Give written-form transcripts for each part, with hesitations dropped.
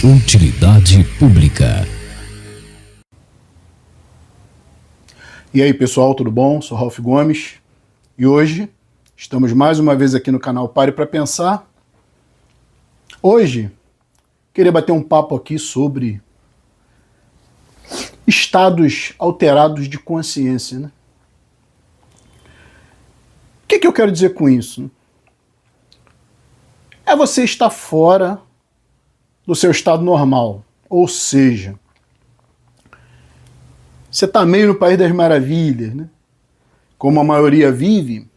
Utilidade pública. E aí pessoal, tudo bom? Sou Ralph Gomes e hoje estamos mais uma vez aqui no canal Pare para Pensar. Hoje queria bater um papo aqui sobre estados alterados de consciência, né? O que eu quero dizer com isso? É você estar fora do seu estado normal, ou seja, você está meio no País das Maravilhas, né? Como a maioria vive,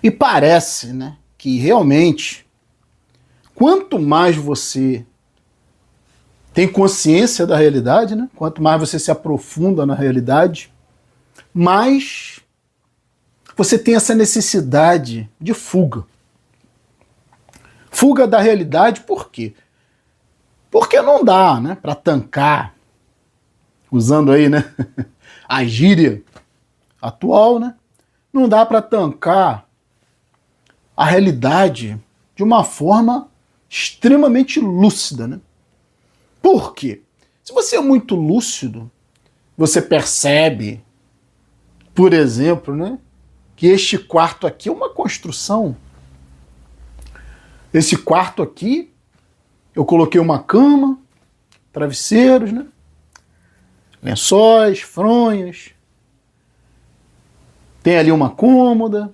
e parece, né, que realmente, quanto mais você tem consciência da realidade, né, quanto mais você se aprofunda na realidade, mais você tem essa necessidade de fuga. Fuga da realidade, por quê? Porque não dá, né, para tancar, usando aí, né, a gíria atual, né, não dá para tancar a realidade de uma forma extremamente lúcida, né? Por quê? Se você é muito lúcido, você percebe, por exemplo, né, que este quarto aqui é uma construção. Esse quarto aqui, eu coloquei uma cama, travesseiros, né? Lençóis, fronhas. Tem ali uma cômoda,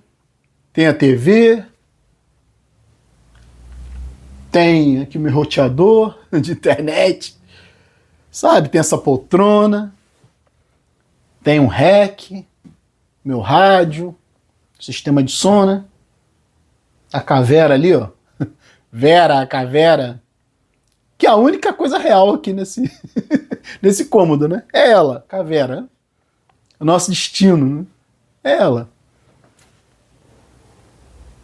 tem a TV, tem aqui meu roteador de internet, sabe? Tem essa poltrona, tem um REC, meu rádio, sistema de som, né? A caveira ali, ó. Vera, a caveira, que é a única coisa real aqui nesse cômodo, né? É ela, caveira. O nosso destino, né? É ela.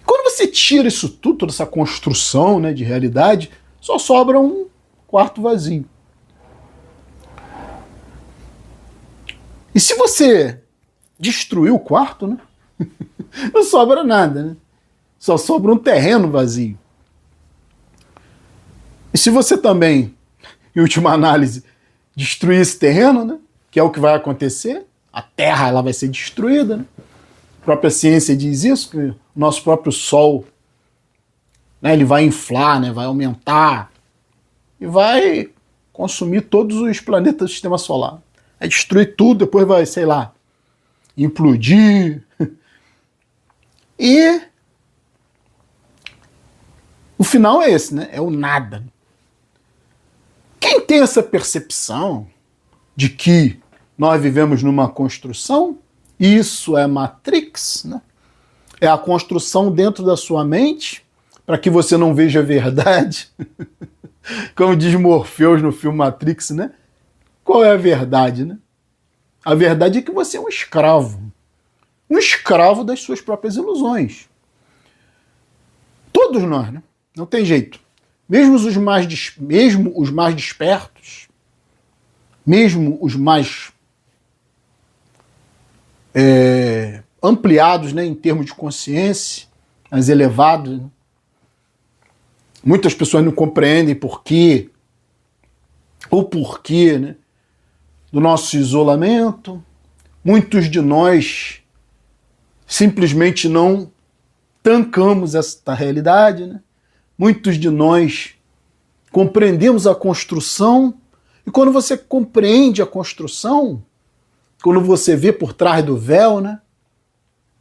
Quando você tira isso tudo, toda essa construção, né, de realidade, só sobra um quarto vazio. E se você destruir o quarto, né, não sobra nada, né? Só sobra um terreno vazio. E se você também, em última análise, destruir esse terreno, né, que é o que vai acontecer, a Terra ela vai ser destruída, né? A própria ciência diz isso, que o nosso próprio Sol, né, ele vai inflar, né, vai aumentar e vai consumir todos os planetas do sistema solar. Vai destruir tudo, depois vai, sei lá, implodir. E o final é esse, né? É o nada. Quem tem essa percepção de que nós vivemos numa construção, isso é Matrix, né? É a construção dentro da sua mente para que você não veja a verdade. Como diz Morpheus no filme Matrix, né? Qual é a verdade, né? A verdade é que você é um escravo das suas próprias ilusões. Todos nós, né? Não tem jeito. Mesmo os mais despertos, mesmo os mais ampliados, né, em termos de consciência, mais elevados, né? Muitas pessoas não compreendem porquê, né, do nosso isolamento. Muitos de nós simplesmente não tancamos esta realidade, né? Muitos de nós compreendemos a construção, e quando você compreende a construção, quando você vê por trás do véu, né,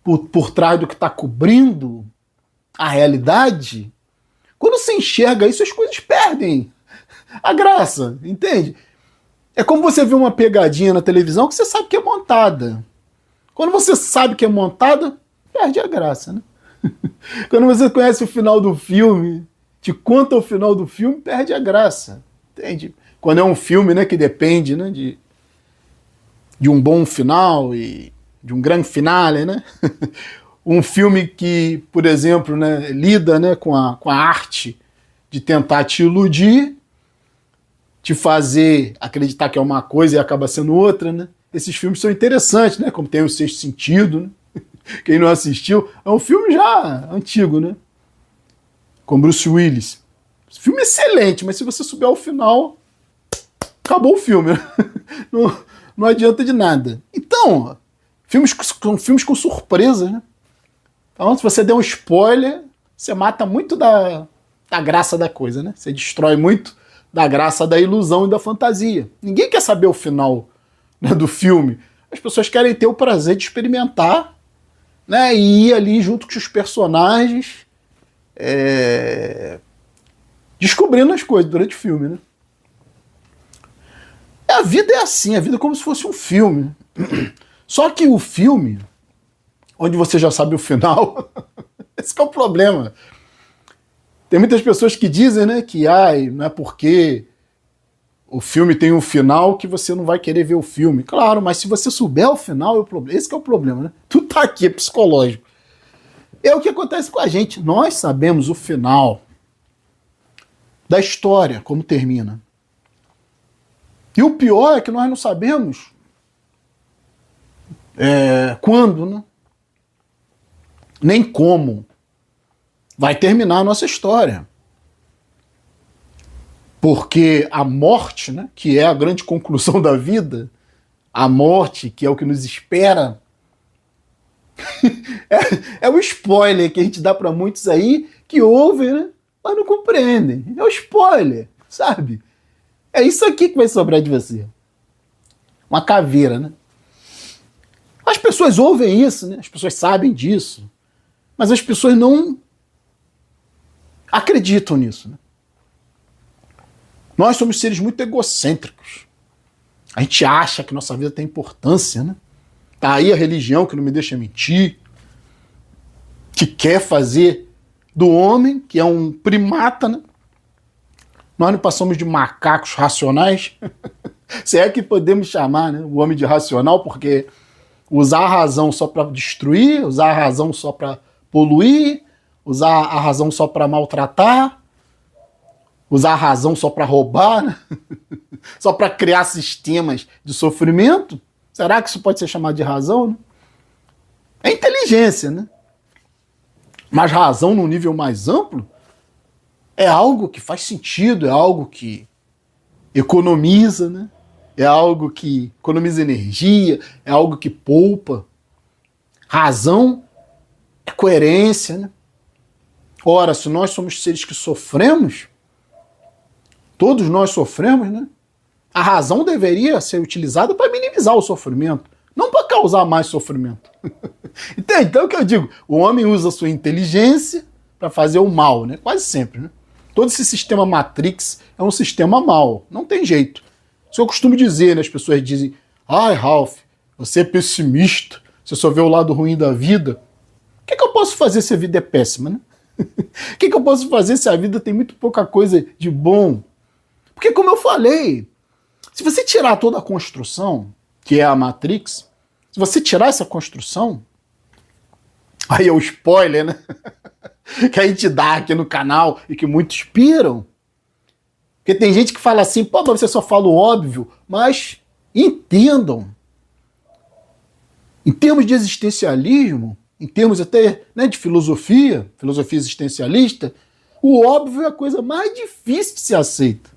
por trás do que está cobrindo a realidade, quando você enxerga isso, as coisas perdem a graça, entende? É como você vê uma pegadinha na televisão que você sabe que é montada. Quando você sabe que é montada, perde a graça, né? Quando você conhece o final do filme, te conta o final do filme, perde a graça, entende? Quando é um filme, né, que depende, né, de um bom final e de um grande finale, né? Um filme que, por exemplo, né, lida, né, com a arte de tentar te iludir, te fazer acreditar que é uma coisa e acaba sendo outra, né? Esses filmes são interessantes, né? Como tem o Sexto Sentido, né? Quem não assistiu, é um filme já antigo, né? Com Bruce Willis. Filme excelente, mas se você souber o final, acabou o filme. Não adianta de nada. Então, filmes com surpresas, né? Então, se você der um spoiler, você mata muito da graça da coisa, né? Você destrói muito da graça da ilusão e da fantasia. Ninguém quer saber o final, né, do filme. As pessoas querem ter o prazer de experimentar, né, e ir ali junto com os personagens, descobrindo as coisas durante o filme, né? A vida é assim, a vida é como se fosse um filme. Só que o filme, onde você já sabe o final, esse que é o problema. Tem muitas pessoas que dizem, né, que não é porque o filme tem um final que você não vai querer ver o filme. Claro, mas se você souber o final, é o problema. Esse que é o problema, né? Tudo tá aqui, é psicológico. É o que acontece com a gente. Nós sabemos o final da história, como termina. E o pior é que nós não sabemos quando, né? Nem como vai terminar a nossa história. Porque a morte, né, que é a grande conclusão da vida, a morte, que é o que nos espera, é o spoiler que a gente dá para muitos aí que ouvem, né, mas não compreendem. É o spoiler, sabe? É isso aqui que vai sobrar de você. Uma caveira, né? As pessoas ouvem isso, né? As pessoas sabem disso, mas as pessoas não acreditam nisso, né? Nós somos seres muito egocêntricos. A gente acha que nossa vida tem importância, né? Tá aí a religião que não me deixa mentir, que quer fazer do homem, que é um primata, né? Nós não passamos de macacos racionais. Se é que podemos chamar, né, o homem de racional, porque usar a razão só para destruir, usar a razão só para poluir, usar a razão só para maltratar, usar a razão só para roubar, né? Só para criar sistemas de sofrimento. Será que isso pode ser chamado de razão? Né? É inteligência, né? Mas razão num nível mais amplo é algo que faz sentido, é algo que economiza, né? É algo que economiza energia, é algo que poupa. Razão é coerência, né? Ora, se nós somos seres que sofremos, todos nós sofremos, né? A razão deveria ser utilizada para minimizar o sofrimento, não para causar mais sofrimento. Então, o que eu digo? O homem usa a sua inteligência para fazer o mal, né? Quase sempre, né? Todo esse sistema Matrix é um sistema mau, não tem jeito. Isso eu costumo dizer, né? As pessoas dizem, ai, Ralph, você é pessimista, você só vê o lado ruim da vida. O que eu posso fazer se a vida é péssima, né? O que eu posso fazer se a vida tem muito pouca coisa de bom? Porque, como eu falei, se você tirar toda a construção, que é a Matrix, se você tirar essa construção, aí é o spoiler, né? Que a gente dá aqui no canal e que muitos piram. Porque tem gente que fala assim, pô, mas você só fala o óbvio, mas entendam. Em termos de existencialismo, em termos até, né, de filosofia existencialista, o óbvio é a coisa mais difícil de ser aceita.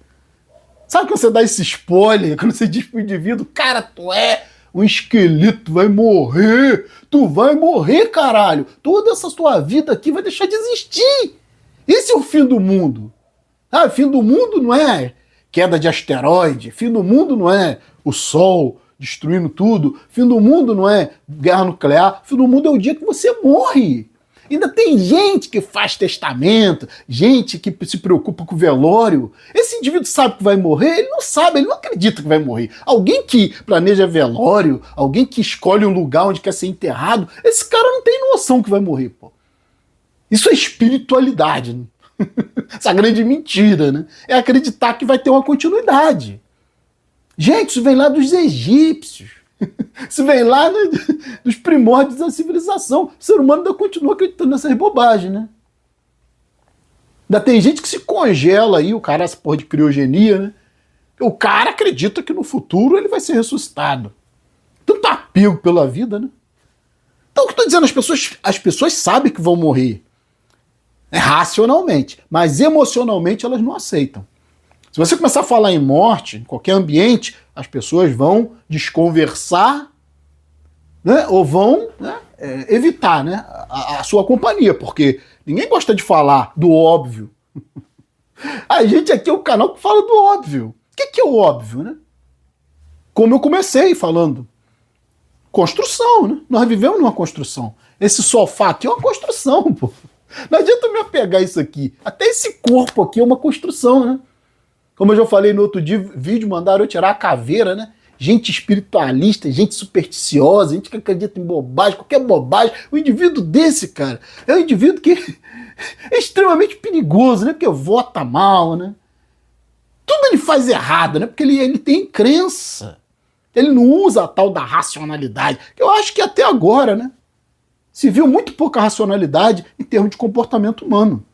Sabe quando você dá esse spoiler, quando você diz pro indivíduo, cara, tu é um esqueleto, tu vai morrer, caralho. Toda essa tua vida aqui vai deixar de existir. Esse é o fim do mundo. Ah, fim do mundo não é queda de asteroide, fim do mundo não é o Sol destruindo tudo, fim do mundo não é guerra nuclear, fim do mundo é o dia que você morre. Ainda tem gente que faz testamento, gente que se preocupa com o velório. Esse indivíduo sabe que vai morrer? Ele não sabe, ele não acredita que vai morrer. Alguém que planeja velório, alguém que escolhe um lugar onde quer ser enterrado, esse cara não tem noção que vai morrer, pô. Isso é espiritualidade, né? Essa grande mentira, né? É acreditar que vai ter uma continuidade. Gente, isso vem lá dos egípcios. Isso vem lá dos primórdios da civilização. O ser humano ainda continua acreditando nessas bobagens, né? Ainda tem gente que se congela aí, o cara, essa porra de criogenia, né? O cara acredita que no futuro ele vai ser ressuscitado. Tanto apego pela vida, né? Então, o que eu tô dizendo, as pessoas sabem que vão morrer. racionalmente, mas emocionalmente elas não aceitam. Se você começar a falar em morte, em qualquer ambiente, as pessoas vão desconversar, né, ou vão, né, evitar, né, a sua companhia, porque ninguém gosta de falar do óbvio. A gente aqui é o canal que fala do óbvio. O que é o óbvio, né? Como eu comecei falando, construção, né? Nós vivemos numa construção. Esse sofá aqui é uma construção, pô. Não adianta eu me apegar a isso aqui. Até esse corpo aqui é uma construção, né? Como eu já falei no outro vídeo, mandaram eu tirar a caveira, né? Gente espiritualista, gente supersticiosa, gente que acredita em bobagem, qualquer bobagem. O indivíduo desse, cara, é um indivíduo que é extremamente perigoso, né? Porque vota mal, né? Tudo ele faz errado, né? Porque ele tem crença. Ele não usa a tal da racionalidade. Eu acho que até agora, né? Se viu muito pouca racionalidade em termos de comportamento humano.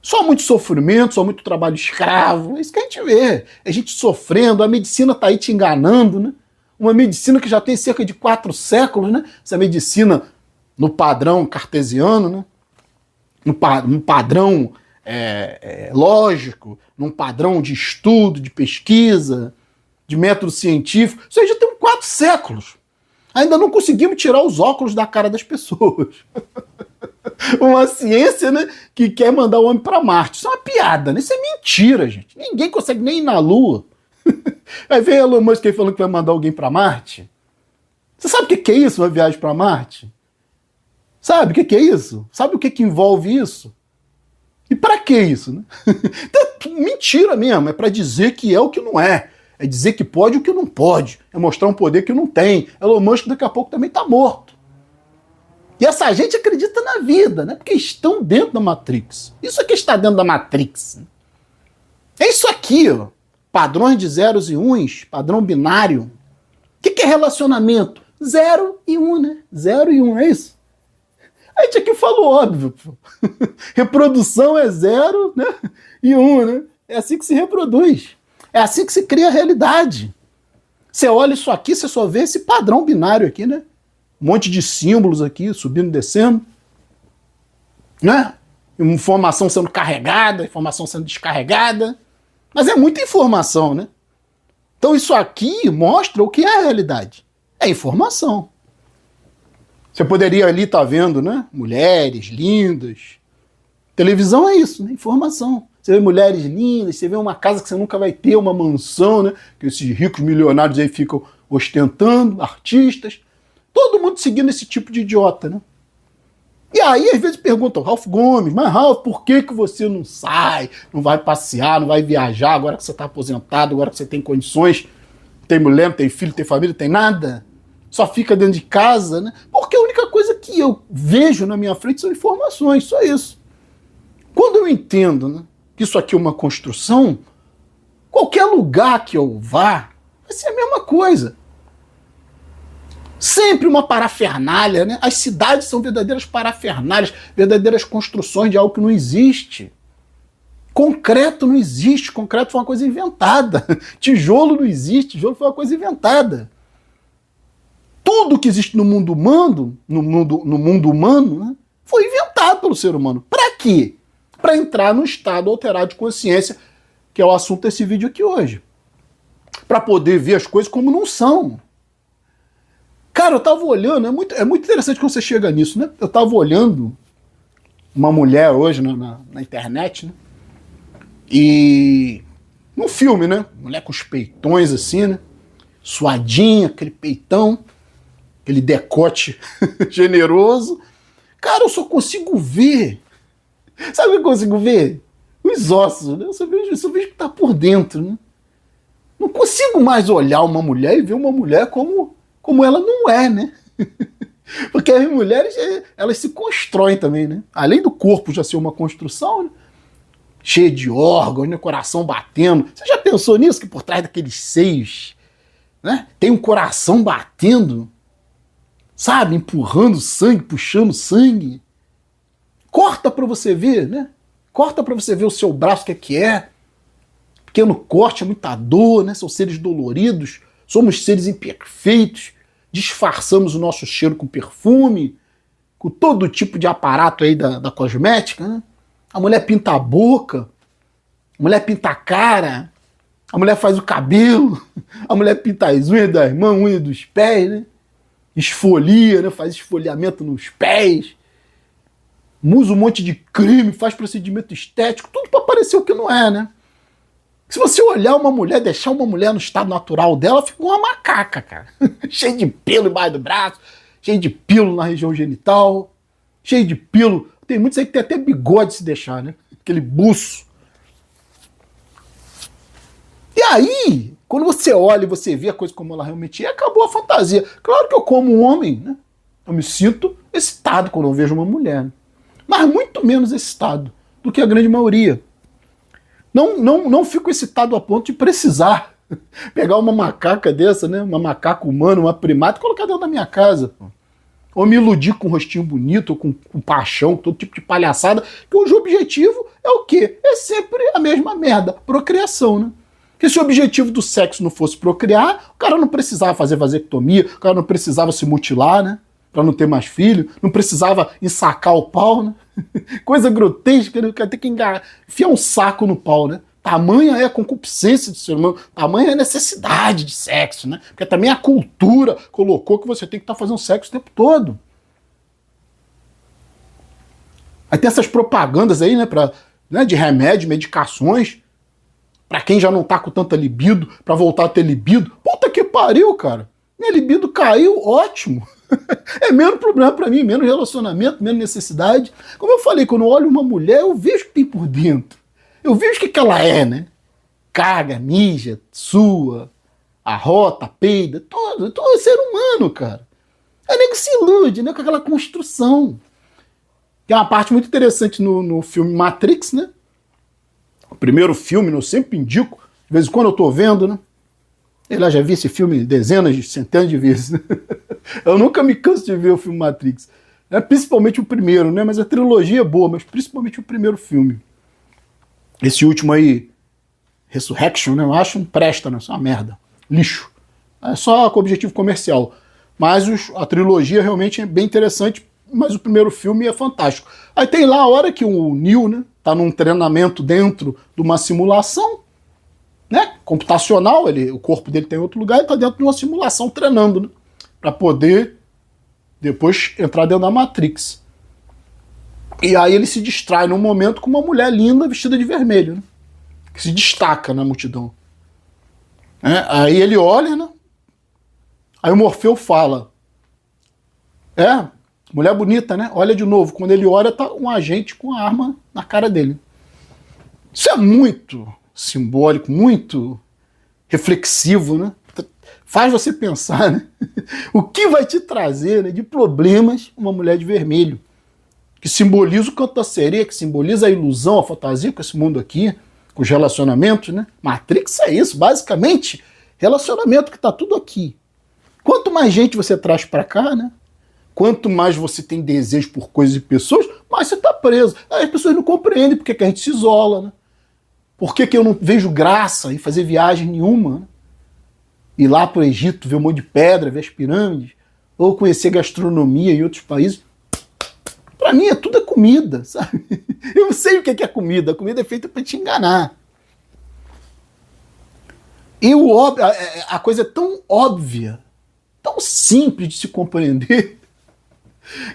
Só muito sofrimento, só muito trabalho escravo. É isso que a gente vê. É gente sofrendo, a medicina tá aí te enganando, né? Uma medicina que já tem cerca de 4 séculos, né? Essa medicina no padrão cartesiano, né? Num padrão lógico, num padrão de estudo, de pesquisa, de método científico. Isso aí já tem 4 séculos. Ainda não conseguimos tirar os óculos da cara das pessoas. Uma ciência, né, que quer mandar o homem para Marte. Isso é uma piada, né? Isso é mentira, gente. Ninguém consegue nem ir na Lua. Aí vem Elon Musk aí falando que vai mandar alguém para Marte. Você sabe o que é isso, uma viagem para Marte? Sabe o que é isso? Sabe o que envolve isso? E para que isso, né? Então, mentira mesmo, é para dizer que é o que não é. É dizer que pode o que não pode. É mostrar um poder que não tem. Elon Musk daqui a pouco também está morto. E essa gente acredita na vida, né? Porque estão dentro da Matrix. Isso aqui está dentro da Matrix. É isso aqui, ó. Padrões de zeros e uns, padrão binário. O que é relacionamento? 0 e 1, né? 0 e 1, é isso? A gente aqui falou óbvio. Pô. Reprodução é 0, né? E 1, né? É assim que se reproduz. É assim que se cria a realidade. Você olha isso aqui, você só vê esse padrão binário aqui, né? Um monte de símbolos aqui, subindo e descendo. Né? Informação sendo carregada, informação sendo descarregada. Mas é muita informação, né? Então isso aqui mostra o que é a realidade. É informação. Você poderia ali estar vendo, né? Mulheres lindas. Televisão é isso, né? Informação. Você vê mulheres lindas, você vê uma casa que você nunca vai ter, uma mansão, né? Que esses ricos milionários aí ficam ostentando, artistas. Todo mundo seguindo esse tipo de idiota, né? E aí, às vezes, perguntam, Ralph Gomes, mas Ralph, por que você não sai, não vai passear, não vai viajar, agora que você está aposentado, agora que você tem condições, tem mulher, tem filho, tem família, tem nada, só fica dentro de casa, né? Porque a única coisa que eu vejo na minha frente são informações, só isso. Quando eu entendo, né, que isso aqui é uma construção, qualquer lugar que eu vá, vai ser a mesma coisa. Sempre uma parafernália, né? As cidades são verdadeiras parafernálias, verdadeiras construções de algo que não existe. Concreto não existe, concreto foi uma coisa inventada. Tijolo não existe, tijolo foi uma coisa inventada. Tudo que existe no mundo humano, né, foi inventado pelo ser humano. Para quê? Para entrar no estado alterado de consciência, que é o assunto desse vídeo aqui hoje. Para poder ver as coisas como não são. Cara, eu tava olhando, é muito interessante quando você chega nisso, né? Eu tava olhando uma mulher hoje na internet, né? E num filme, né? Mulher com os peitões assim, né? Suadinha, aquele peitão, aquele decote generoso. Cara, eu só consigo ver. Sabe o que eu consigo ver? Os ossos, né? Eu só vejo que tá por dentro, né? Não consigo mais olhar uma mulher e ver uma mulher como ela não é, né? Porque as mulheres, elas se constroem também, né? Além do corpo já ser uma construção, né? Cheio de órgãos, né? Coração batendo. Você já pensou nisso? Que por trás daqueles seios, né? Tem um coração batendo, sabe? Empurrando sangue, puxando sangue. Corta pra você ver, né? Corta pra você ver o seu braço, o que é. Pequeno corte, é muita dor, né? São seres doloridos. Somos seres imperfeitos. Disfarçamos o nosso cheiro com perfume, com todo tipo de aparato aí da cosmética, né? A mulher pinta a boca, a mulher pinta a cara, a mulher faz o cabelo, a mulher pinta as unhas das mãos, unhas dos pés, né? Esfolia, né? Faz esfoliamento nos pés, usa um monte de creme, faz procedimento estético, tudo para parecer o que não é, né? Se você olhar uma mulher, deixar uma mulher no estado natural dela, fica uma macaca, cara. Cheio de pelo embaixo do braço, cheio de pelo na região genital, cheio de pelo. Tem muitos aí que tem até bigode se deixar, né? Aquele buço. E aí, quando você olha e você vê a coisa como ela realmente é, acabou a fantasia. Claro que eu, como um homem, né? Eu me sinto excitado quando eu vejo uma mulher. Né? Mas muito menos excitado do que a grande maioria. Não fico excitado a ponto de precisar pegar uma macaca dessa, né? Uma macaca humana, uma primata, e colocar dentro da minha casa. Ou me iludir com um rostinho bonito, ou com paixão, todo tipo de palhaçada, que hoje o objetivo é o quê? É sempre a mesma merda, procriação, né? Porque se o objetivo do sexo não fosse procriar, o cara não precisava fazer vasectomia, o cara não precisava se mutilar, né? Pra não ter mais filho, não precisava ensacar o pau, né? Coisa grotesca, né? O cara tem que enfiar um saco no pau, né? Tamanha é a concupiscência do ser humano, tamanha é a necessidade de sexo, né? Porque também a cultura colocou que você tem que estar fazendo sexo o tempo todo. Aí tem essas propagandas aí, né, de remédio, medicações, pra quem já não tá com tanta libido, pra voltar a ter libido. Puta que pariu, cara. Minha libido caiu, ótimo. É menos problema pra mim, menos relacionamento, menos necessidade. Como eu falei, quando eu olho uma mulher, eu vejo o que tem por dentro. Eu vejo o que ela é, né? Caga, mija, sua, arrota, peida, todo ser humano, cara. É nem que se ilude, né? Com aquela construção. Tem uma parte muito interessante no filme Matrix, né? O primeiro filme, eu sempre indico, de vez em quando eu tô vendo, né? Eu já vi esse filme dezenas, centenas de vezes. Né? Eu nunca me canso de ver o filme Matrix. É, principalmente o primeiro, né? Mas a trilogia é boa, mas principalmente o primeiro filme. Esse último aí, Resurrection, né? Eu acho não presta, né? Isso é uma merda. Lixo. É só com objetivo comercial. Mas a trilogia realmente é bem interessante, mas o primeiro filme é fantástico. Aí tem lá a hora que o Neo, né? Tá num treinamento dentro de uma simulação, né? Computacional, o corpo dele tem outro lugar, ele tá dentro de uma simulação treinando, né? Para poder depois entrar dentro da Matrix. E aí ele se distrai num momento com uma mulher linda vestida de vermelho, né? Que se destaca na multidão. Aí ele olha, né? Aí o Morfeu fala: mulher bonita, né? Olha de novo. Quando ele olha, tá um agente com a arma na cara dele. Isso é muito simbólico, muito reflexivo, né? Faz você pensar, né? O que vai te trazer, né, de problemas uma mulher de vermelho, que simboliza o canto da sereia, que simboliza a ilusão, a fantasia com esse mundo aqui, com os relacionamentos, né? Matrix é isso, basicamente, relacionamento que tá tudo aqui. Quanto mais gente você traz para cá, né? Quanto mais você tem desejo por coisas e pessoas, mais você tá preso. Aí as pessoas não compreendem porque que a gente se isola, né? Por que eu não vejo graça em fazer viagem nenhuma, né? Ir lá pro Egito, ver um monte de pedra, ver as pirâmides, ou conhecer gastronomia em outros países. Pra mim, tudo é comida, sabe? Eu sei o que é comida. A comida é feita para te enganar. E a coisa é tão óbvia, tão simples de se compreender,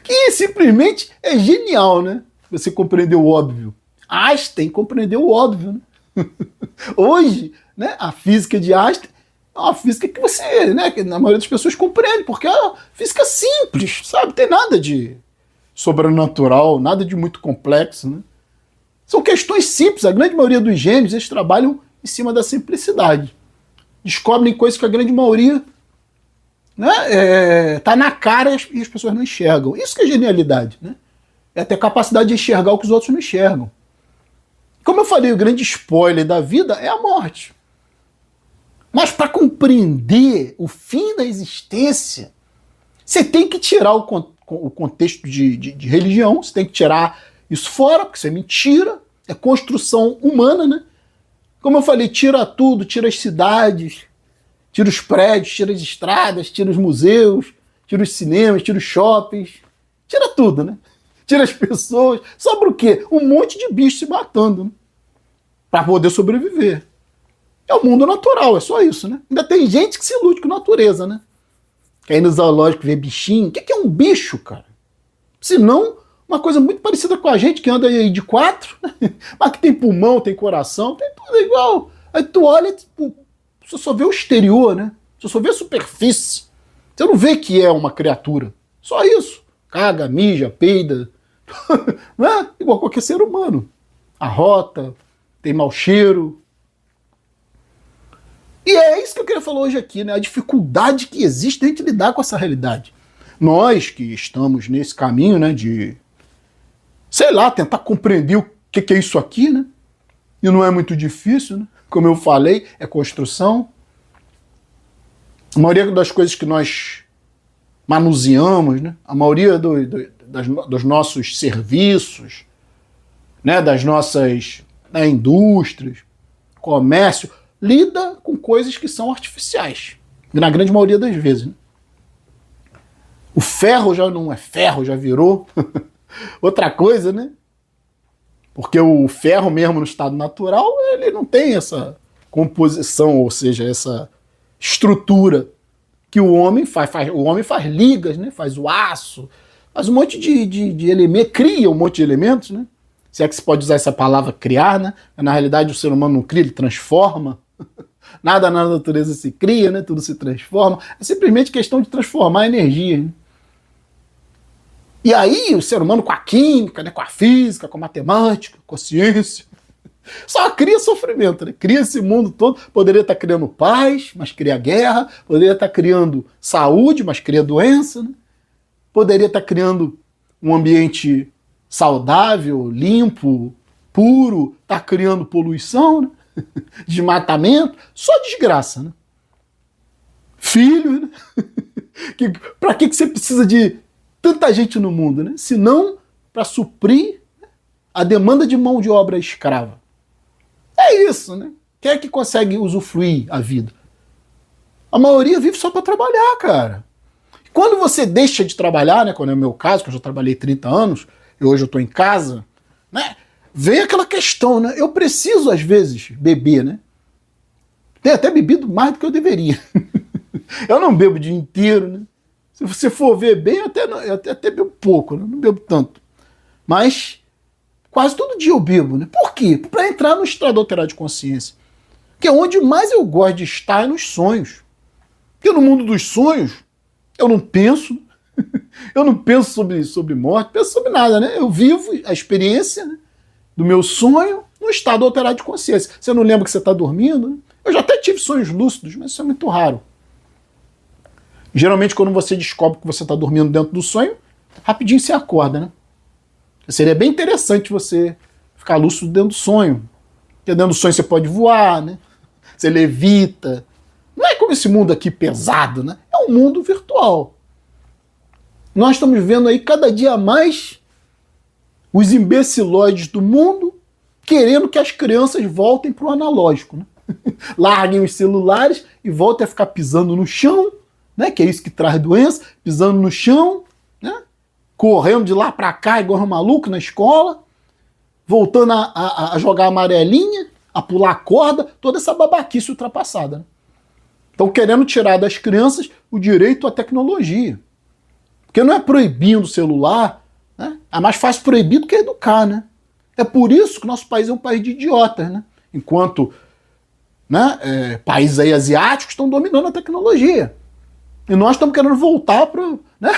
que simplesmente é genial, né? Você compreender o óbvio. Einstein compreendeu o óbvio, né? Hoje, né, a física de Einstein é uma física que você, né, que na maioria das pessoas compreende, porque é uma física simples, sabe? Tem nada de sobrenatural, nada de muito complexo, né? São questões simples. A grande maioria dos gênios, eles trabalham em cima da simplicidade. Descobrem coisas que a grande maioria, né, tá na cara e as pessoas não enxergam. Isso que é genialidade, né? É ter capacidade de enxergar o que os outros não enxergam. Como eu falei, o grande spoiler da vida é a morte. Mas para compreender o fim da existência, você tem que tirar o contexto de religião, você tem que tirar isso fora, porque isso é mentira, é construção humana, né? Como eu falei, tira tudo, tira as cidades, tira os prédios, tira as estradas, tira os museus, tira os cinemas, tira os shoppings, tira tudo, né? tira as pessoas. Sobra o quê? Um monte de bicho se matando, né? Para poder sobreviver. É o mundo natural, é só isso, né? Ainda tem gente que se ilude com a natureza, né? Quer ir no zoológico ver bichinho. O que é um bicho, cara? Se não, uma coisa muito parecida com a gente, que anda aí de quatro, né? Mas que tem pulmão, tem coração, tem tudo igual. Aí tu olha, tipo, você só vê o exterior, né? Você só vê a superfície. Você não vê que é uma criatura. Só isso. Caga, mija, peida. Né? Igual qualquer ser humano. Arrota, tem mau cheiro. E é isso que eu queria falar hoje aqui, né? A dificuldade que existe de a gente lidar com essa realidade. Nós que estamos nesse caminho, né, de, sei lá, tentar compreender o que é isso aqui, né? E não é muito difícil, né? Como eu falei, é construção. A maioria das coisas que nós manuseamos, né? A maioria dos nossos serviços, né? Das nossas, né, indústrias, comércio, lida com coisas que são artificiais, na grande maioria das vezes, né? O ferro já não é ferro, já virou outra coisa, né? Porque o ferro mesmo no estado natural, ele não tem essa composição, ou seja, essa estrutura que o homem faz. O homem faz ligas, né? Faz o aço, faz um monte de elementos, cria um monte de elementos, né? Se é que se pode usar essa palavra criar, né? Na realidade o ser humano não cria, ele transforma. Nada na natureza se cria, né? Tudo se transforma. É simplesmente questão de transformar a energia, né? E aí o ser humano com a química, né? Com a física, com a matemática, com a ciência, só cria sofrimento, né? Cria esse mundo todo. Poderia estar criando paz, mas cria guerra. Poderia estar criando saúde, mas cria doença, né? Poderia estar criando um ambiente saudável, limpo, puro, tá criando poluição, né? Desmatamento, só desgraça, né? Filho, né? Pra que você precisa de tanta gente no mundo, né? Se não para suprir a demanda de mão de obra escrava. É isso, né? Quem é que consegue usufruir a vida? A maioria vive só para trabalhar, cara. Quando você deixa de trabalhar, né? Quando é o meu caso, que eu já trabalhei 30 anos, e hoje eu estou em casa, né? Vem aquela questão, né? Eu preciso, às vezes, beber, né? Tenho até bebido mais do que eu deveria. Eu não bebo o dia inteiro, né? Se você for ver bem, eu até bebo pouco, né? Não bebo tanto. Mas quase todo dia eu bebo, né? Por quê? Para entrar no estado alterado de consciência. Que é onde mais eu gosto de estar, é nos sonhos. Porque no mundo dos sonhos, eu não penso, eu não penso sobre morte, penso sobre nada, né? Eu vivo a experiência, né, do meu sonho no estado alterado de consciência. Você não lembra que você está dormindo, né? Eu já até tive sonhos lúcidos, mas isso é muito raro. Geralmente, quando você descobre que você está dormindo dentro do sonho, rapidinho você acorda, né? Seria bem interessante você ficar lúcido dentro do sonho. Porque dentro do sonho você pode voar, né? Você levita. Não é como esse mundo aqui pesado, né? É um mundo virtual. Nós estamos vendo aí cada dia mais os imbecilóides do mundo querendo que as crianças voltem para o analógico, né? Larguem os celulares e voltem a ficar pisando no chão, né? Que é isso que traz doença, pisando no chão, né? Correndo de lá para cá igual um maluco na escola, voltando a jogar amarelinha, a pular corda, toda essa babaquice ultrapassada, né? Estão querendo tirar das crianças o direito à tecnologia. Porque não é proibindo o celular, né? É mais fácil proibir do que educar, né? É por isso que o nosso país é um país de idiotas, né? Enquanto, né, países aí asiáticos estão dominando a tecnologia. E nós estamos querendo voltar para... Né?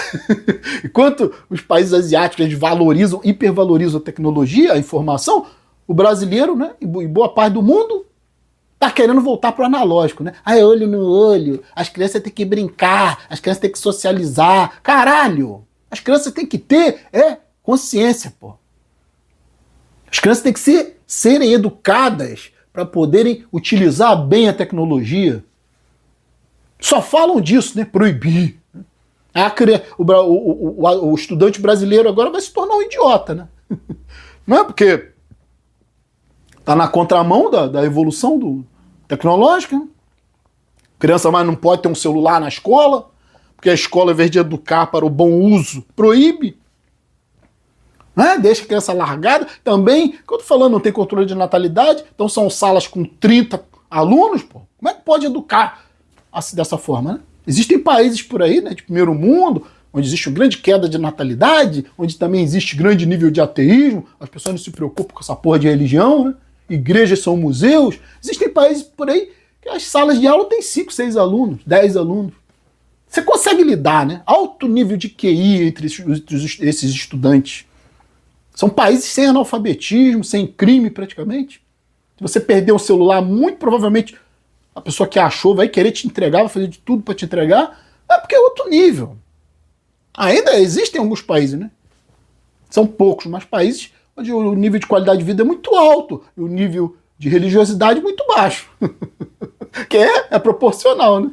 Enquanto os países asiáticos eles valorizam, hipervalorizam a tecnologia, a informação, o brasileiro, né, e boa parte do mundo tá querendo voltar para o analógico, né? Ah, é olho no olho, as crianças têm que brincar, as crianças têm que socializar. Caralho! As crianças têm que ter consciência, pô. As crianças têm que serem educadas para poderem utilizar bem a tecnologia. Só falam disso, né? Proibir. O estudante brasileiro agora vai se tornar um idiota, né? Não é porque tá na contramão da evolução tecnológica. Né? Criança mais não pode ter um celular na escola, porque a escola, ao invés de educar para o bom uso, proíbe. né? Deixa a criança largada. Também, que eu tô falando, não tem controle de natalidade, então são salas com 30 alunos, pô. Como é que pode educar assim, dessa forma, né? Existem países por aí, né, de primeiro mundo, onde existe uma grande queda de natalidade, onde também existe grande nível de ateísmo, as pessoas não se preocupam com essa porra de religião, né? Igrejas são museus. Existem países por aí que as salas de aula têm 5, 6 alunos, 10 alunos. Você consegue lidar, né? Alto nível de QI entre esses estudantes. São países sem analfabetismo, sem crime praticamente. Se você perder o celular, muito provavelmente a pessoa que achou vai querer te entregar, vai fazer de tudo para te entregar, é porque é outro nível. Ainda existem alguns países, né? São poucos, mas países onde o nível de qualidade de vida é muito alto e o nível de religiosidade muito baixo. Que é proporcional, né?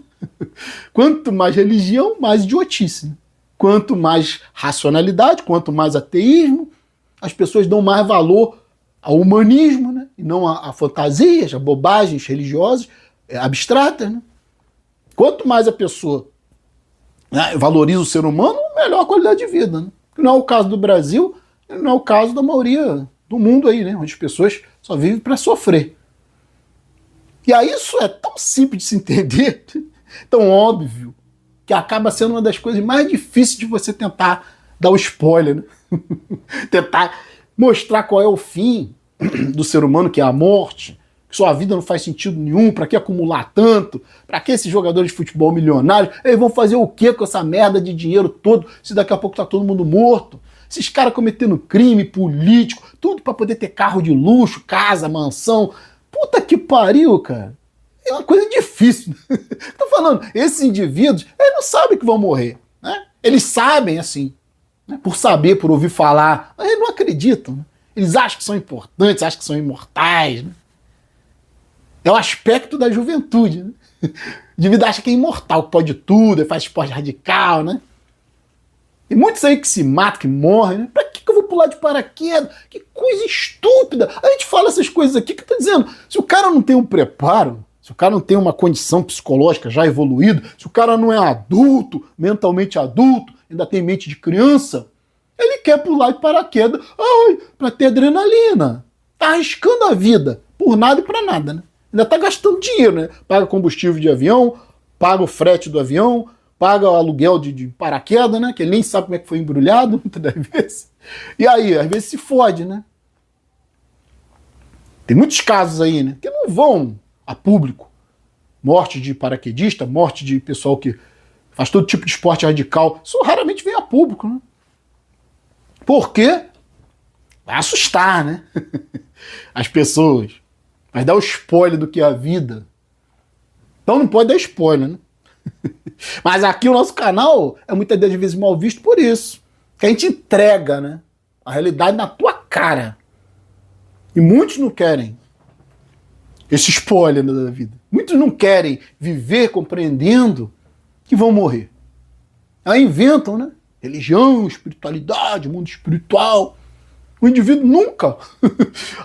Quanto mais religião, mais idiotice. Né? Quanto mais racionalidade, quanto mais ateísmo, as pessoas dão mais valor ao humanismo, né? E não a fantasias, a bobagens religiosas, abstratas. Né? Quanto mais a pessoa, né, valoriza o ser humano, melhor a qualidade de vida. Né? Não é o caso do Brasil, não é o caso da maioria do mundo aí, né? Onde as pessoas só vivem para sofrer. E aí isso é tão simples de se entender, tão óbvio, que acaba sendo uma das coisas mais difíceis de você tentar dar o spoiler, né? Tentar mostrar qual é o fim do ser humano, que é a morte, que sua vida não faz sentido nenhum, para que acumular tanto, para que esses jogadores de futebol milionários, eles vão fazer o que com essa merda de dinheiro todo, se daqui a pouco tá todo mundo morto? Esses caras cometendo crime político, tudo para poder ter carro de luxo, casa, mansão. Puta que pariu, cara. É uma coisa difícil. Tô falando, esses indivíduos, eles não sabem que vão morrer, né? Eles sabem, assim, né? Por saber, por ouvir falar, mas eles não acreditam, né? Eles acham que são importantes, acham que são imortais, né? É o aspecto da juventude, né? O indivíduo acha que é imortal, que pode tudo, faz esporte radical, né? E muitos aí que se matam, que morrem, né? Pra que eu vou pular de paraquedas? Que coisa estúpida! A gente fala essas coisas aqui que eu tô dizendo. Se o cara não tem um preparo, se o cara não tem uma condição psicológica já evoluída, se o cara não é adulto, mentalmente adulto, ainda tem mente de criança, ele quer pular de paraquedas, pra ter adrenalina. Tá arriscando a vida, por nada e pra nada, né? Ainda tá gastando dinheiro, né? Paga combustível de avião, paga o frete do avião, paga o aluguel de paraquedas, né? Que ele nem sabe como é que foi embrulhado, muitas das vezes. E aí, às vezes se fode, né? Tem muitos casos aí, né? Que não vão a público. Morte de paraquedista, morte de pessoal que faz todo tipo de esporte radical. Isso raramente vem a público, né? Por quê? Vai assustar, né? As pessoas. Vai dar o spoiler do que é a vida. Então não pode dar spoiler, né? Mas aqui o nosso canal é muitas das vezes mal visto por isso. Que a gente entrega, né, a realidade na tua cara. E muitos não querem esse spoiler da vida. Muitos não querem viver compreendendo que vão morrer. Aí inventam, né? Religião, espiritualidade, mundo espiritual. O indivíduo nunca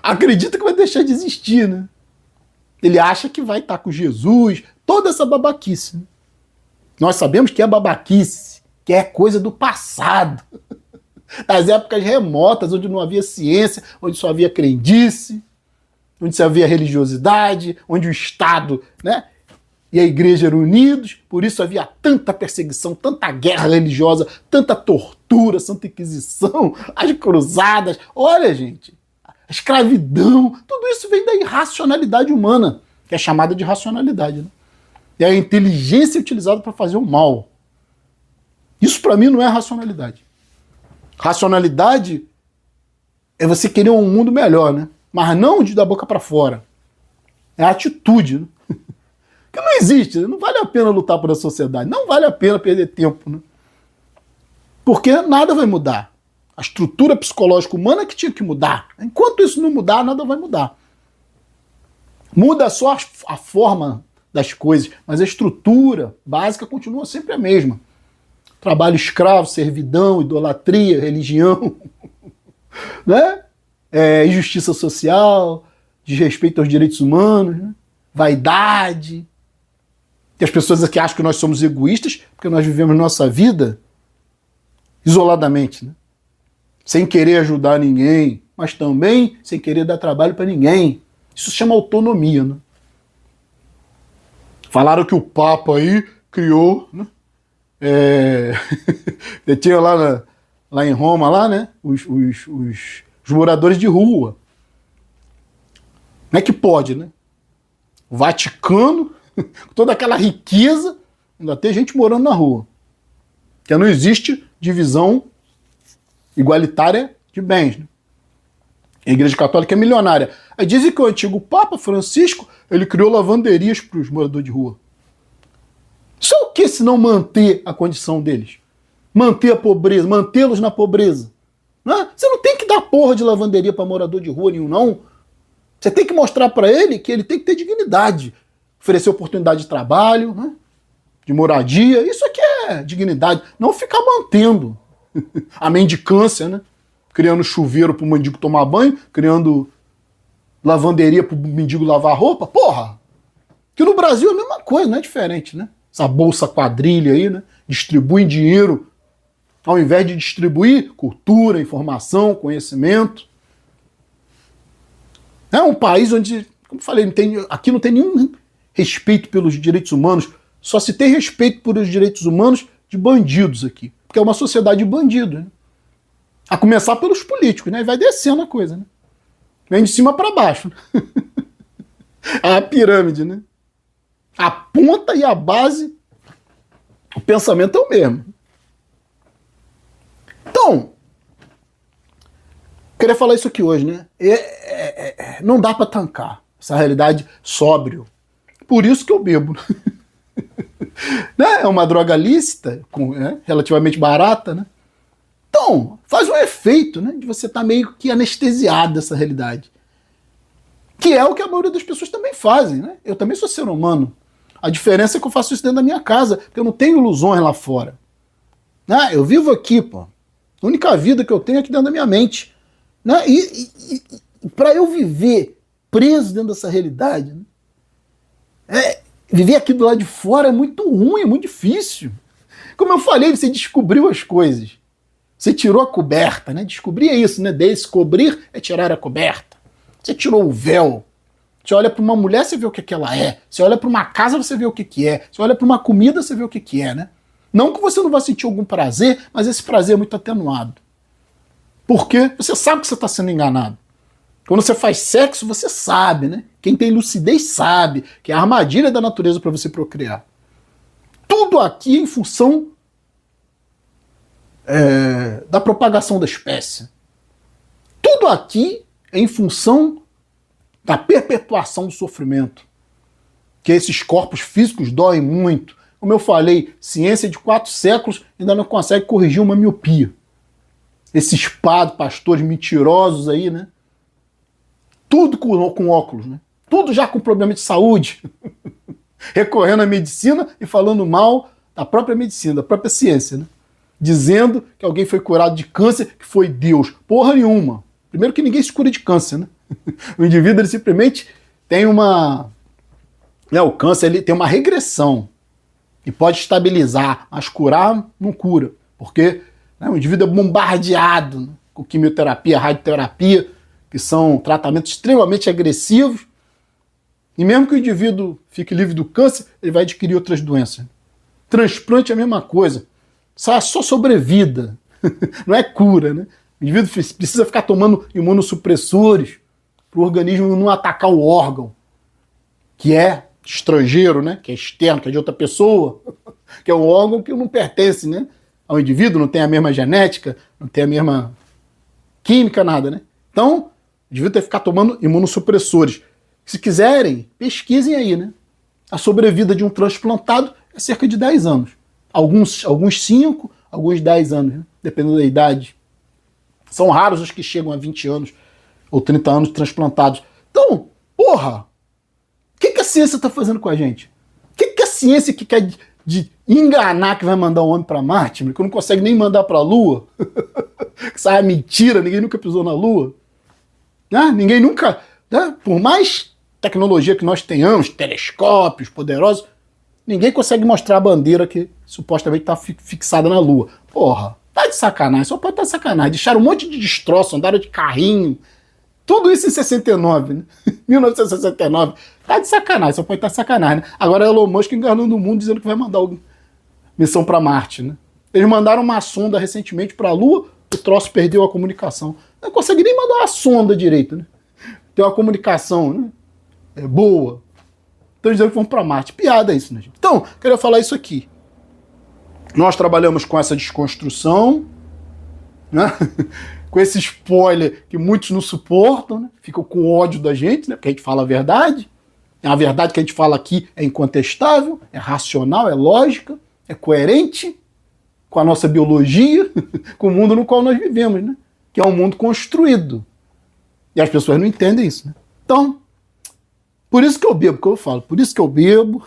acredita que vai deixar de existir, né? Ele acha que vai estar com Jesus, toda essa babaquice, né? Nós sabemos que é babaquice, que é coisa do passado, das épocas remotas, onde não havia ciência, onde só havia crendice, onde só havia religiosidade, onde o Estado, né, e a igreja eram unidos, por isso havia tanta perseguição, tanta guerra religiosa, tanta tortura, Santa Inquisição, as cruzadas. Olha, gente, a escravidão, tudo isso vem da irracionalidade humana, que é chamada de racionalidade, né? É a inteligência utilizada para fazer o mal. Isso para mim não é racionalidade. Racionalidade é você querer um mundo melhor, né? Mas não de da boca para fora. É a atitude, né? Que não existe, não vale a pena lutar por a sociedade, não vale a pena perder tempo, né? Porque nada vai mudar. A estrutura psicológica humana que tinha que mudar. Enquanto isso não mudar, nada vai mudar. Muda só a forma das coisas, mas a estrutura básica continua sempre a mesma. Trabalho escravo, servidão, idolatria, religião, né? Injustiça social, desrespeito aos direitos humanos, né? Vaidade. Tem as pessoas que acham que nós somos egoístas porque nós vivemos nossa vida isoladamente, né? sem querer ajudar ninguém, mas também sem querer dar trabalho para ninguém. Isso se chama autonomia, né? Falaram que o Papa aí criou, né? Tinha lá em Roma, lá, né? Os moradores de rua. Como é que pode, né? O Vaticano, com toda aquela riqueza, ainda tem gente morando na rua. Porque não existe divisão igualitária de bens, né? A Igreja Católica é milionária. Aí dizem que o antigo Papa Francisco, ele criou lavanderias para os moradores de rua. Isso é o que se não manter a condição deles? Manter a pobreza, mantê-los na pobreza. Não? Você não tem que dar porra de lavanderia para morador de rua nenhum, não. Você tem que mostrar para ele que ele tem que ter dignidade. Oferecer oportunidade de trabalho, né? De moradia. Isso aqui é dignidade. Não ficar mantendo a mendicância, né? Criando chuveiro para o mendigo tomar banho, criando lavanderia para o mendigo lavar roupa. Porra! Que no Brasil é a mesma coisa, não é diferente, né? Essa bolsa quadrilha aí, né? Distribuem dinheiro ao invés de distribuir cultura, informação, conhecimento. É um país onde, como eu falei, aqui não tem nenhum respeito pelos direitos humanos. Só se tem respeito pelos direitos humanos de bandidos aqui. Porque é uma sociedade de bandidos, né? A começar pelos políticos, né? E vai descendo a coisa, né? Vem de cima para baixo. A pirâmide, né? A ponta e a base, o pensamento é o mesmo. Então, queria falar isso aqui hoje, né? Não dá para tancar essa realidade sóbrio. Por isso que eu bebo. Né? É uma droga lícita, relativamente barata, né? Então, faz um efeito, né, de você estar meio que anestesiado dessa realidade. Que é o que a maioria das pessoas também fazem, né? Eu também sou ser humano. A diferença é que eu faço isso dentro da minha casa, porque eu não tenho ilusões lá fora. Né? Eu vivo aqui, pô. A única vida que eu tenho é aqui dentro da minha mente. Né? E para eu viver preso dentro dessa realidade, né? Viver aqui do lado de fora é muito ruim, é muito difícil. Como eu falei, você descobriu as coisas. Você tirou a coberta, né? Descobrir é isso, né? Descobrir é tirar a coberta. Você tirou o véu. Você olha para uma mulher, você vê o que ela é. Você olha para uma casa, você vê o que é. Você olha para uma comida, você vê o que é, né? Não que você não vá sentir algum prazer, mas esse prazer é muito atenuado. Por quê? Você sabe que você está sendo enganado. Quando você faz sexo, você sabe, né? Quem tem lucidez sabe que é a armadilha da natureza para você procriar. Tudo aqui é em função da propagação da espécie. Tudo aqui é em função da perpetuação do sofrimento. Que esses corpos físicos doem muito. Como eu falei, ciência de 4 séculos ainda não consegue corrigir uma miopia. Esses pastores mentirosos aí, né? Tudo com óculos, né? Tudo já com problema de saúde. Recorrendo à medicina e falando mal da própria medicina, da própria ciência, né? Dizendo que alguém foi curado de câncer, que foi Deus. Porra nenhuma. Primeiro que ninguém se cura de câncer, né? O indivíduo ele simplesmente tem uma... o câncer ele tem uma regressão. E pode estabilizar, mas curar não cura. Porque o indivíduo é bombardeado, né, com quimioterapia, radioterapia, que são tratamentos extremamente agressivos. E mesmo que o indivíduo fique livre do câncer, ele vai adquirir outras doenças. Transplante é a mesma coisa. Só sobrevida, não é cura, né? O indivíduo precisa ficar tomando imunossupressores para o organismo não atacar o órgão, que é estrangeiro, né? Que é externo, que é de outra pessoa, que é um órgão que não pertence, né, ao indivíduo, não tem a mesma genética, não tem a mesma química, nada, né? Então, o indivíduo tem que ficar tomando imunossupressores. Se quiserem, pesquisem aí, né? A sobrevida de um transplantado é cerca de 10 anos. Alguns 5, alguns 10 anos, né? Dependendo da idade. São raros os que chegam a 20 anos ou 30 anos transplantados. Então, porra, o que a ciência está fazendo com a gente? O que a ciência que quer de enganar que vai mandar um homem para Marte, que não consegue nem mandar para a Lua? Isso é mentira, ninguém nunca pisou na Lua. Né? Ninguém nunca... Né? Por mais tecnologia que nós tenhamos, telescópios poderosos, ninguém consegue mostrar a bandeira que supostamente está fixada na Lua. Porra, Tá de sacanagem, só pode estar de sacanagem. Deixaram um monte de destroço, andaram de carrinho. Tudo isso em 69, né? 1969. Tá de sacanagem, só pode estar de sacanagem, né? Agora é Elon Musk enganando o mundo dizendo que vai mandar missão para Marte, né? Eles mandaram uma sonda recentemente para a Lua, o troço perdeu a comunicação. Não consegue nem mandar uma sonda direito, né? Tem uma comunicação, né? Boa. Estão dizendo que vão para Marte. Piada isso, né, gente? Então, queria falar isso aqui. Nós trabalhamos com essa desconstrução, né? Com esse spoiler que muitos não suportam, né? Ficam com ódio da gente, né? Porque a gente fala a verdade. A verdade que a gente fala aqui é incontestável, é racional, é lógica, é coerente com a nossa biologia, com o mundo no qual nós vivemos, né? Que é um mundo construído. E as pessoas não entendem isso, né? Então, por isso que eu bebo, que eu falo, por isso que eu bebo.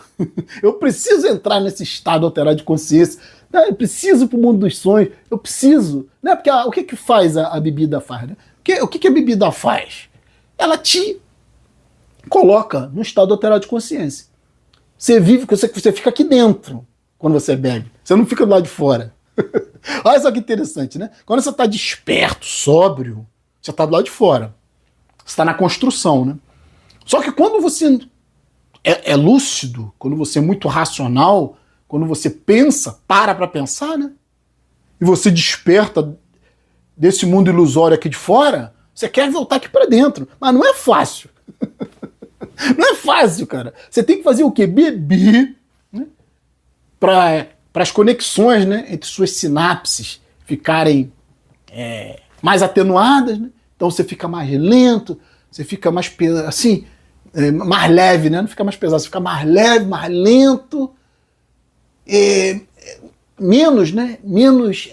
Eu preciso entrar nesse estado alterado de consciência. Eu preciso ir para o mundo dos sonhos. Eu preciso. Né? Porque o que faz a bebida faz? Né? O que a bebida faz? Ela te coloca num estado alterado de consciência. Você vive, você fica aqui dentro quando você bebe. Você não fica do lado de fora. Olha só que interessante, né? Quando você está desperto, sóbrio, você está do lado de fora. Você está na construção, né? Só que quando você é lúcido, quando você é muito racional, quando você pensa, para pensar, né? E você desperta desse mundo ilusório aqui de fora, você quer voltar aqui para dentro. Mas não é fácil. Não é fácil, cara. Você tem que fazer o quê? Beber, né? Para as conexões, né, entre suas sinapses ficarem mais atenuadas, né? Então você fica mais lento, você fica mais assim, mais leve, né? Não fica mais pesado, você fica mais leve, mais lento, menos, né? Menos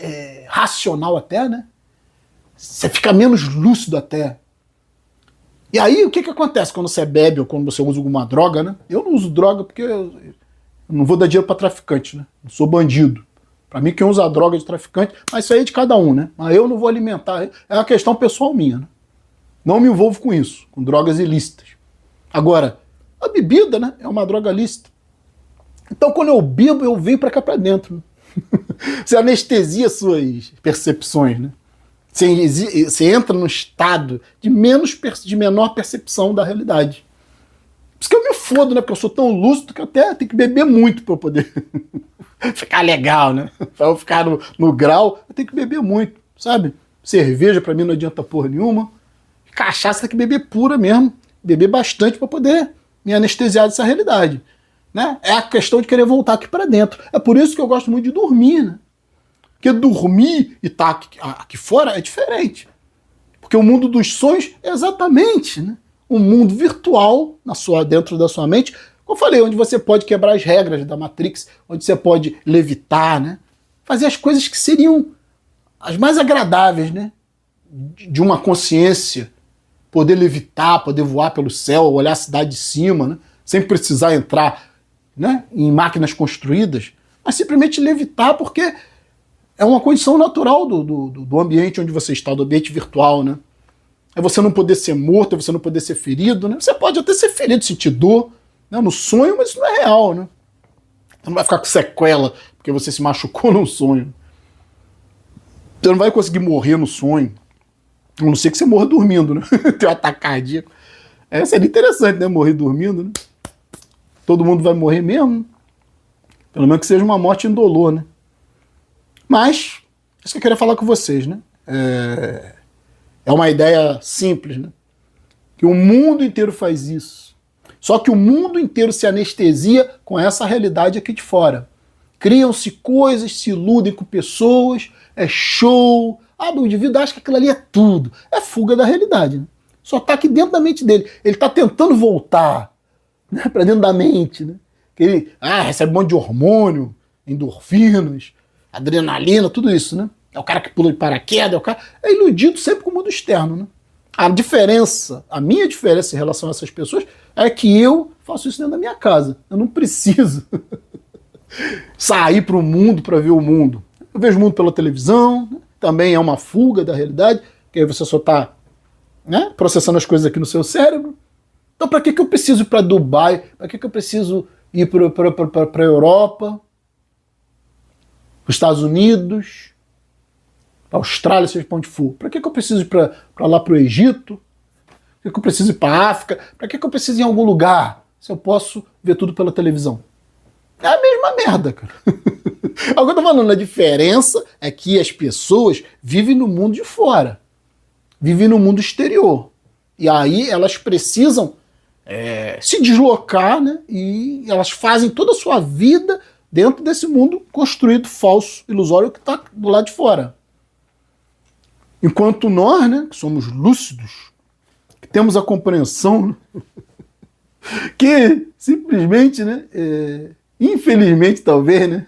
racional até, né? Você fica menos lúcido até. E aí o que acontece quando você bebe ou quando você usa alguma droga, né? Eu não uso droga porque eu não vou dar dinheiro para traficante, né? Não sou bandido. Para mim quem usa droga é de traficante, mas isso aí é de cada um, né? Mas eu não vou alimentar, é uma questão pessoal minha, né? Não me envolvo com isso, com drogas ilícitas. Agora, a bebida, né, é uma droga lícita. Então quando eu bebo, eu venho para cá para dentro. Né? Você anestesia suas percepções, né? Você entra num estado de menor percepção da realidade. Por isso que eu me fodo, né? Porque eu sou tão lúcido que eu até tenho que beber muito para eu poder ficar legal, né? Para eu ficar no grau, eu tenho que beber muito, sabe? Cerveja para mim não adianta porra nenhuma. Cachaça tem que beber pura mesmo. Beber bastante para poder me anestesiar dessa realidade. Né? É a questão de querer voltar aqui para dentro. É por isso que eu gosto muito de dormir, né? Porque dormir e estar aqui fora é diferente. Porque o mundo dos sonhos é exatamente, né, um mundo virtual dentro da sua mente, como eu falei, onde você pode quebrar as regras da Matrix, onde você pode levitar, né, fazer as coisas que seriam as mais agradáveis, né, de uma consciência, poder levitar, poder voar pelo céu, olhar a cidade de cima, né, sem precisar entrar, né, em máquinas construídas, mas simplesmente levitar, porque é uma condição natural do ambiente onde você está, do ambiente virtual, né? É você não poder ser morto, é você não poder ser ferido, né? Você pode até ser ferido, sentir dor, né, no sonho, mas isso não é real, né? Você não vai ficar com sequela porque você se machucou no sonho. Você não vai conseguir morrer no sonho. A não ser que você morra dormindo, né? Tem um ataque cardíaco. Seria interessante, né? Morrer dormindo, né? Todo mundo vai morrer mesmo. Pelo menos que seja uma morte indolor, né? Mas, isso que eu queria falar com vocês, né? É uma ideia simples, né? Que o mundo inteiro faz isso. Só que o mundo inteiro se anestesia com essa realidade aqui de fora. Criam-se coisas, se iludem com pessoas, é show. O indivíduo acha que aquilo ali é tudo. É fuga da realidade, né? Só está aqui dentro da mente dele. Ele está tentando voltar, né, para dentro da mente, né? Que ele recebe um monte de hormônio, endorfinas, adrenalina, tudo isso, né? É o cara que pula de paraquedas, é iludido sempre com o mundo externo, né? A minha diferença em relação a essas pessoas é que eu faço isso dentro da minha casa. Eu não preciso sair para o mundo para ver o mundo. Eu vejo o mundo pela televisão, né? Também é uma fuga da realidade, que aí você só está, né, processando as coisas aqui no seu cérebro. Então para que eu preciso ir para Dubai? Para que eu preciso ir para a Europa? Os Estados Unidos, para a Austrália, seja para onde for. Para que eu preciso ir para lá para o Egito? Para que eu preciso ir para a África? Para que eu preciso ir em algum lugar se eu posso ver tudo pela televisão? É a mesma merda, cara. O que eu tô falando, a diferença é que as pessoas vivem no mundo de fora, vivem no mundo exterior. E aí elas precisam se deslocar, né? E elas fazem toda a sua vida dentro desse mundo construído, falso, ilusório, que está do lado de fora. Enquanto nós, né, que somos lúcidos, que temos a compreensão, né, que simplesmente, né, infelizmente talvez, né,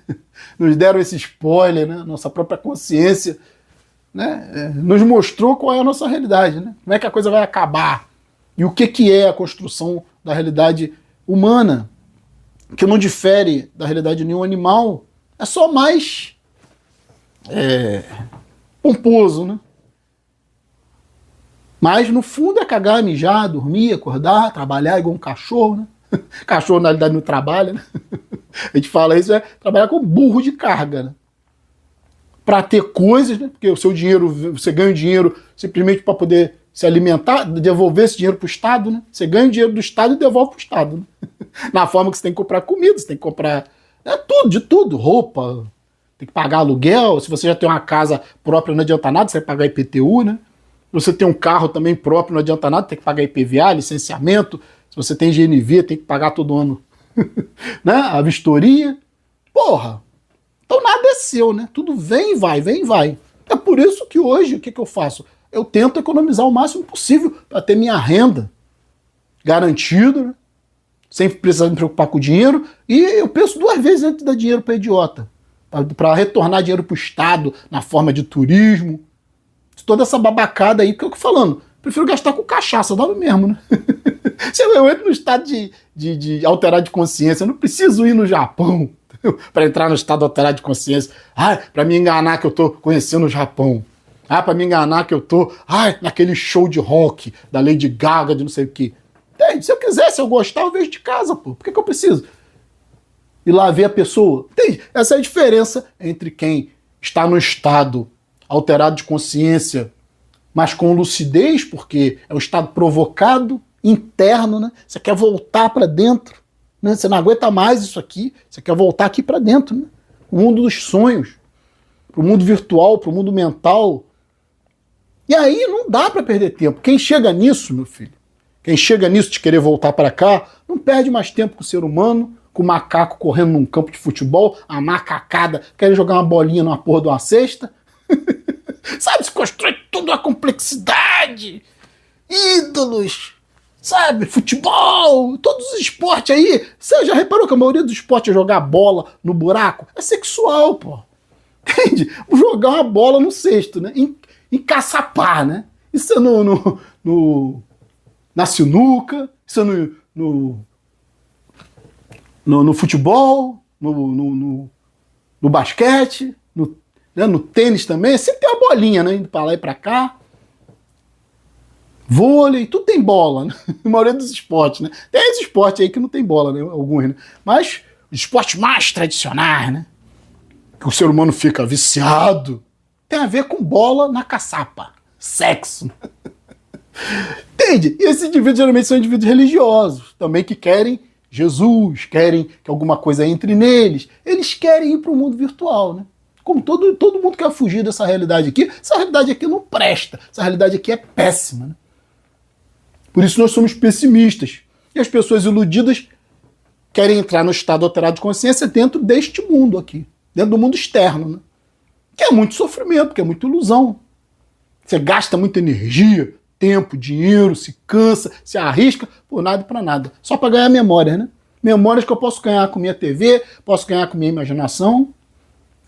nos deram esse spoiler, né, nossa própria consciência, né, nos mostrou qual é a nossa realidade, né, como é que a coisa vai acabar e o que é a construção da realidade humana, que não difere da realidade de nenhum animal, é só mais pomposo, né? Mas no fundo é cagar, mijar, dormir, acordar, trabalhar igual um cachorro, né? Cachorro na realidade não trabalha, né? A gente fala isso, trabalhar com burro de carga, né? Para ter coisas, né? Porque o seu dinheiro, você ganha o dinheiro simplesmente para poder se alimentar, devolver esse dinheiro para o Estado, né? Você ganha o dinheiro do Estado e devolve para o Estado, né? Na forma que você tem que comprar comida, você tem que comprar tudo, de tudo, roupa, tem que pagar aluguel, se você já tem uma casa própria não adianta nada, você vai pagar IPTU, né? Se você tem um carro também próprio não adianta nada, tem que pagar IPVA, licenciamento, se você tem GNV tem que pagar todo ano né? A vistoria, porra, então nada é seu, né? Tudo vem e vai, vem e vai. É por isso que hoje, o que eu faço? Eu tento economizar o máximo possível para ter minha renda garantida, né? Sem precisar me preocupar com o dinheiro, e eu penso 2 vezes antes de dar dinheiro para idiota, para retornar dinheiro para o Estado na forma de turismo, toda essa babacada aí, porque eu tô falando, prefiro gastar com cachaça, dá no mesmo, né? Se eu entro no estado de alterar de consciência, eu não preciso ir no Japão para entrar no estado alterado de consciência, para me enganar que eu tô conhecendo o Japão, para me enganar que eu tô naquele show de rock da Lady Gaga, de não sei o quê. Entende? Se eu quiser, se eu gostar, eu vejo de casa, pô. Por que eu preciso ir lá ver a pessoa? Entende? Essa é a diferença entre quem está no estado alterado de consciência, mas com lucidez, porque é um estado provocado, interno, né? Você quer voltar para dentro, né? Você não aguenta mais isso aqui, você quer voltar aqui para dentro, né? O mundo dos sonhos, para o mundo virtual, para o mundo mental. E aí não dá para perder tempo. Quem chega nisso, meu filho, quem chega nisso de querer voltar para cá, não perde mais tempo com o ser humano, com o macaco correndo num campo de futebol, a macacada, querem jogar uma bolinha numa porra de uma cesta. Sabe, se constrói toda a complexidade, ídolos, sabe, futebol, todos os esportes aí. Você já reparou que a maioria dos esportes é jogar bola no buraco? É sexual, pô. Entende? Jogar uma bola no cesto, né? Encaçapar, né? Isso é na sinuca, isso é no futebol, no basquete, no tênis também. Sempre tem uma bolinha, né? Indo pra lá e pra cá. Vôlei, tudo tem bola, né? A maioria dos esportes, né? Tem esse esporte aí que não tem bola, né? Alguns, né? Mas os esportes mais tradicionais, né? Que o ser humano fica viciado, tem a ver com bola na caçapa. Sexo. Entende? E esses indivíduos geralmente são indivíduos religiosos, também que querem Jesus, querem que alguma coisa entre neles. Eles querem ir para o mundo virtual, né? Como todo mundo quer fugir dessa realidade aqui. Essa realidade aqui não presta. Essa realidade aqui é péssima, né? Por isso nós somos pessimistas. E as pessoas iludidas querem entrar no estado alterado de consciência dentro deste mundo aqui. Dentro do mundo externo, né? Que é muito sofrimento, que é muita ilusão. Você gasta muita energia, tempo, dinheiro, se cansa, se arrisca, por nada e para nada. Só para ganhar memórias, né? Memórias que eu posso ganhar com minha TV, posso ganhar com minha imaginação.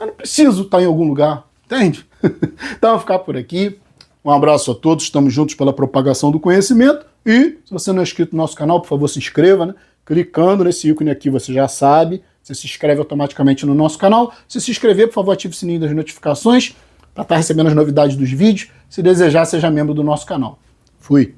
Eu não preciso estar em algum lugar, entende? Então, eu vou ficar por aqui. Um abraço a todos, estamos juntos pela propagação do conhecimento. E, se você não é inscrito no nosso canal, por favor, se inscreva, né? Clicando nesse ícone aqui, você já sabe. Você se inscreve automaticamente no nosso canal. Se inscrever, por favor, ative o sininho das notificações para estar recebendo as novidades dos vídeos. Se desejar, seja membro do nosso canal. Fui!